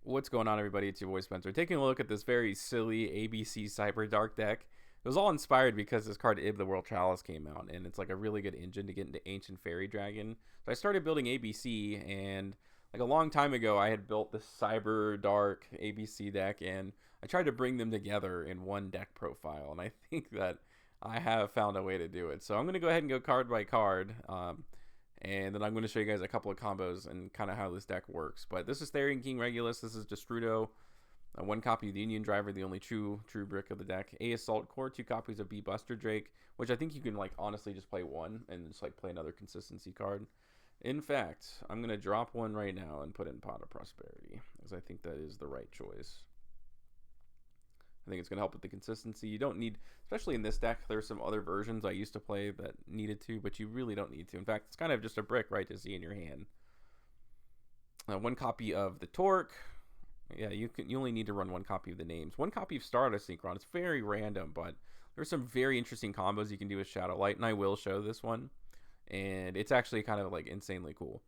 What's going on, everybody? It's your boy Spencer. Taking a look at this very silly ABC Cyberdark deck. It was all inspired because this card Ib the World Chalice came out, and it's like a really good engine to get into Ancient Fairy Dragon. So I started building ABC, and like a long time ago, I had built this Cyberdark ABC deck, and I tried to bring them together in one deck profile, and I think that I have found a way to do it. So I'm going to go ahead and go card by card. And then I'm going to show you guys a couple of combos and kind of how this deck works. But this is Therian King Regulus. This is Destrudo. One copy of the Union Driver, the only true brick of the deck. A Assault Core, 2 copies of B Buster Drake, which I think you can like honestly just play one and just like play another consistency card. In fact, I'm going to drop one right now and put in Pot of Prosperity, because I think that is the right choice. I think it's going to help with the consistency. You don't need, especially in this deck, there's some other versions I used to play that needed to, but you really don't need to. In fact, it's kind of just a brick, right, to see in your hand. One copy of the Torque. Yeah, you only need to run one copy of the names. One copy of Stardust Synchron. It's very random, but there's some very interesting combos you can do with Shadow Light, and I will show this one. And it's actually kind of like insanely cool.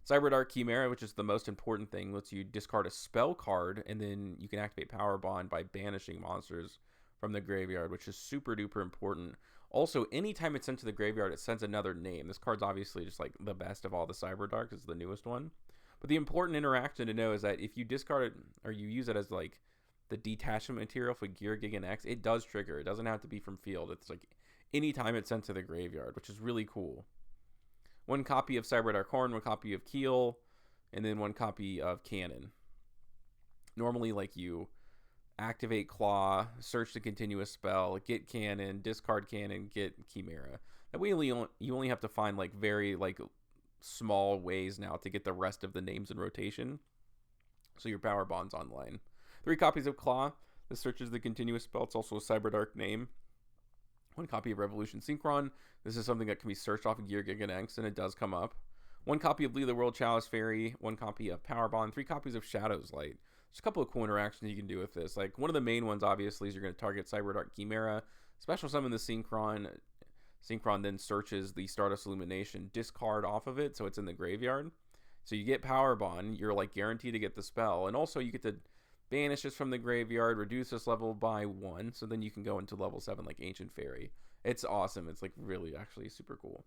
Cyberdark Chimera, which is the most important thing, lets you discard a spell card, and then you can activate Power Bond by banishing monsters from the graveyard, which is super duper important. Also, anytime it's sent to the graveyard, it sends another name. This card's obviously just like the best of all the Cyberdarks. It's the newest one. But the important interaction to know is that if you discard it, or you use it as like the detachment material for Gear Gigan X, it does trigger. It doesn't have to be from field. It's like anytime it's sent to the graveyard, which is really cool. One copy of Cyberdark Horn, one copy of Keel, and then one copy of Cannon. Normally, like, you activate Claw, search the continuous spell, get Cannon, discard Cannon, get Chimera. That way you only have to find like very like small ways now to get the rest of the names in rotation. So your Power Bond's online. 3 copies of Claw. This searches the continuous spell. It's also a Cyberdark name. One copy of Revolution Synchron. This is something that can be searched off of Gear Gigan X, and it does come up. One copy of Ib the World Chalice Fairy. One copy of Power Bond. 3 copies of Shadow's Light. There's a couple of cool interactions you can do with this. Like, one of the main ones, obviously, is you're going to target Cyberdark Chimera. Special summon the Synchron. Synchron then searches the Stardust Illumination. Discard off of it, so it's in the graveyard. So you get Power Bond. You're, like, guaranteed to get the spell. And also, you get to banish this from the graveyard, reduce this level by 1, so then you can go into level 7 like Ancient Fairy. It's awesome. It's like really actually super cool.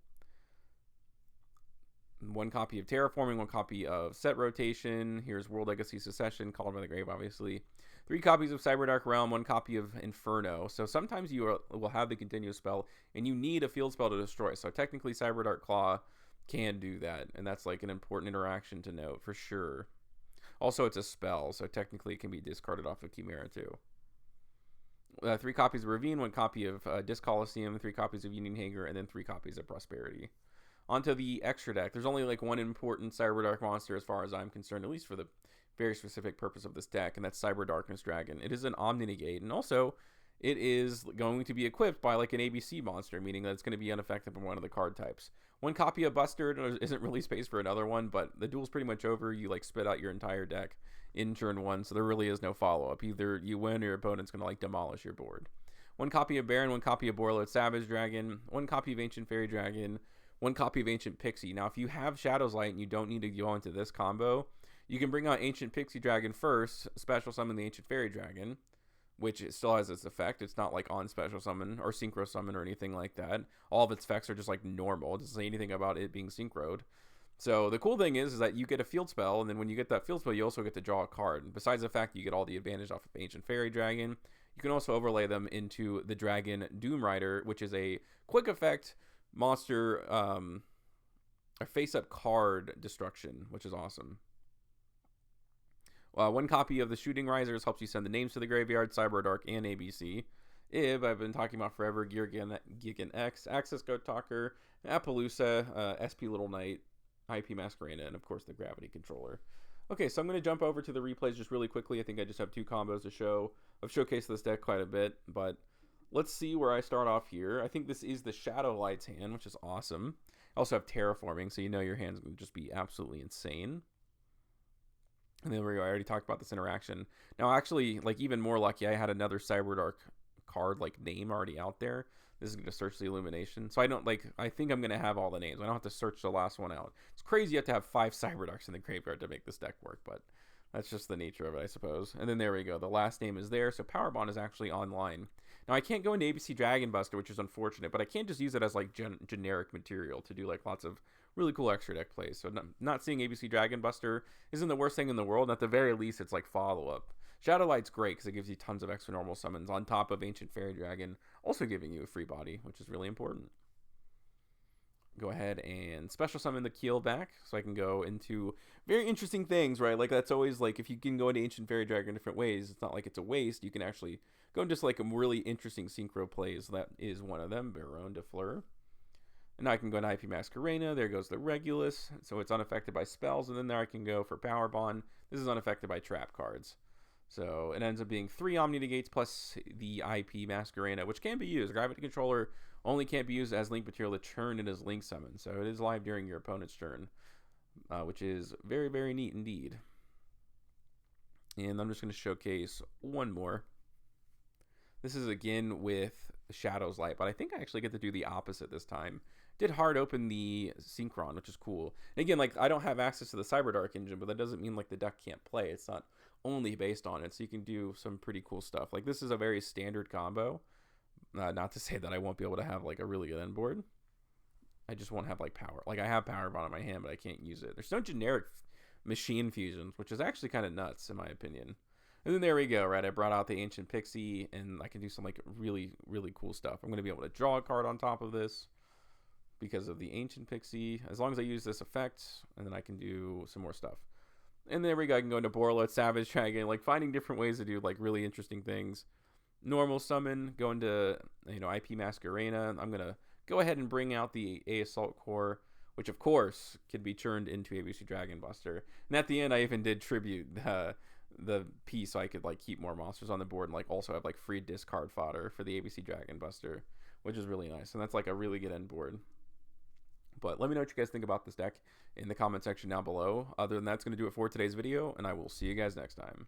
One copy of Terraforming, one copy of Set Rotation. Here's World Legacy Secession, Called by the Grave, obviously. 3 copies of Cyberdark Realm, one copy of Inferno. So sometimes you will have the continuous spell, and you need a field spell to destroy. So technically Cyberdark Claw can do that, and that's like an important interaction to note for sure. Also, it's a spell, so technically it can be discarded off of Chimera too. 3 copies of Ravine, 1 copy of Disc Coliseum, 3 copies of Union Hanger, and then 3 copies of Prosperity. Onto the extra deck. There's only like one important Cyberdark monster as far as I'm concerned, at least for the very specific purpose of this deck, and that's Cyber Darkness Dragon. It is an Omni-Negate, and also it is going to be equipped by like an ABC monster, meaning that it's going to be unaffected by one of the card types. 1 copy of Buster. There isn't really space for another one, but the duel's pretty much over. You like spit out your entire deck in turn 1, so there really is no follow-up. Either you win or your opponent's going to like demolish your board. 1 copy of Baron, 1 copy of Borreload Savage Dragon, 1 copy of Ancient Fairy Dragon, 1 copy of Ancient Pixie. Now, if you have Shadow's Light and you don't need to go into this combo, you can bring out Ancient Pixie Dragon first, special summon the Ancient Fairy Dragon, which it still has its effect. It's not like on special summon or synchro summon or anything like that. All of its effects are just like normal. It doesn't say anything about it being synchroed. So the cool thing is that you get a field spell, and then when you get that field spell, you also get to draw a card. And besides the fact that you get all the advantage off of Ancient Fairy Dragon, you can also overlay them into the Dragon Doom Rider, which is a quick effect monster, a face-up card destruction, which is awesome. 1 copy of the Shooting Risers helps you send the names to the graveyard, Cyberdark and ABC. Ib, I've been talking about forever, Gear Gigan X, Access Goat Talker, Appaloosa, SP Little Knight, IP Masquerena, and of course the Gravity Controller. Okay, so I'm going to jump over to the replays just really quickly. I think I just have 2 combos to show. I've showcased this deck quite a bit, but let's see where I start off here. I think this is the Shadow Light's hand, which is awesome. I also have Terraforming, so you know your hand's going to just be absolutely insane. And then I already talked about this interaction. Now, actually, like even more lucky, I had another Cyberdark card like name already out there. This is going to search the Illumination. So I think I'm going to have all the names. I don't have to search the last one out. It's crazy you have to have 5 Cyberdarks in the graveyard to make this deck work, but That's just the nature of it, I suppose. And then there we go. The last name is there, so Power Bond is actually online. Now, I can't go into ABC Dragon Buster, which is unfortunate, but I can just use it as, like, generic material to do, like, lots of really cool extra deck plays. So not seeing ABC Dragon Buster isn't the worst thing in the world. At the very least, it's, like, follow-up. Shadowlight's great because it gives you tons of extra normal summons on top of Ancient Fairy Dragon, also giving you a free body, which is really important. Go ahead and special summon the Keel back, so I can go into very interesting things, right? Like, that's always, like, if you can go into Ancient Fairy Dragon in different ways, it's not like it's a waste. You can actually go into, like, a really interesting synchro plays. That is one of them, Baron de Fleur. And now I can go into IP Masquerena. There goes the Regulus, so it's unaffected by spells. And then there I can go for Power Bond. This is unaffected by trap cards. So it ends up being 3 Omni Negates plus the IP Masquerena, which can be used. Gravity Controller only can't be used as link material to turn it as link summon. So it is live during your opponent's turn, which is very, very neat indeed. And I'm just going to showcase one more. This is again with Shadow's Light, but I think I actually get to do the opposite this time. Did hard open the Synchron, which is cool. And again, like, I don't have access to the Cyberdark engine, but that doesn't mean, like, the deck can't play. It's not only based on it, so you can do some pretty cool stuff. Like, this is a very standard combo. Not to say that I won't be able to have, like, a really good end board. I just won't have, like, power. Like, I have Power Bond in my hand, but I can't use it. There's no generic machine fusions, which is actually kind of nuts, in my opinion. And then there we go, right? I brought out the Ancient Pixie, and I can do some, like, really, really cool stuff. I'm going to be able to draw a card on top of this because of the Ancient Pixie, as long as I use this effect, and then I can do some more stuff. And there we go. I can go into Borlet, Savage Dragon, like, finding different ways to do, like, really interesting things. Normal summon, go into, you know, IP Masquerena. I'm going to go ahead and bring out the A Assault Core, which, of course, can be turned into ABC Dragon Buster. And at the end, I even did tribute the piece so I could, like, keep more monsters on the board and, like, also have, like, free discard fodder for the ABC Dragon Buster, which is really nice. And that's, like, a really good end board. But let me know what you guys think about this deck in the comment section down below. Other than that, that's going to do it for today's video, and I will see you guys next time.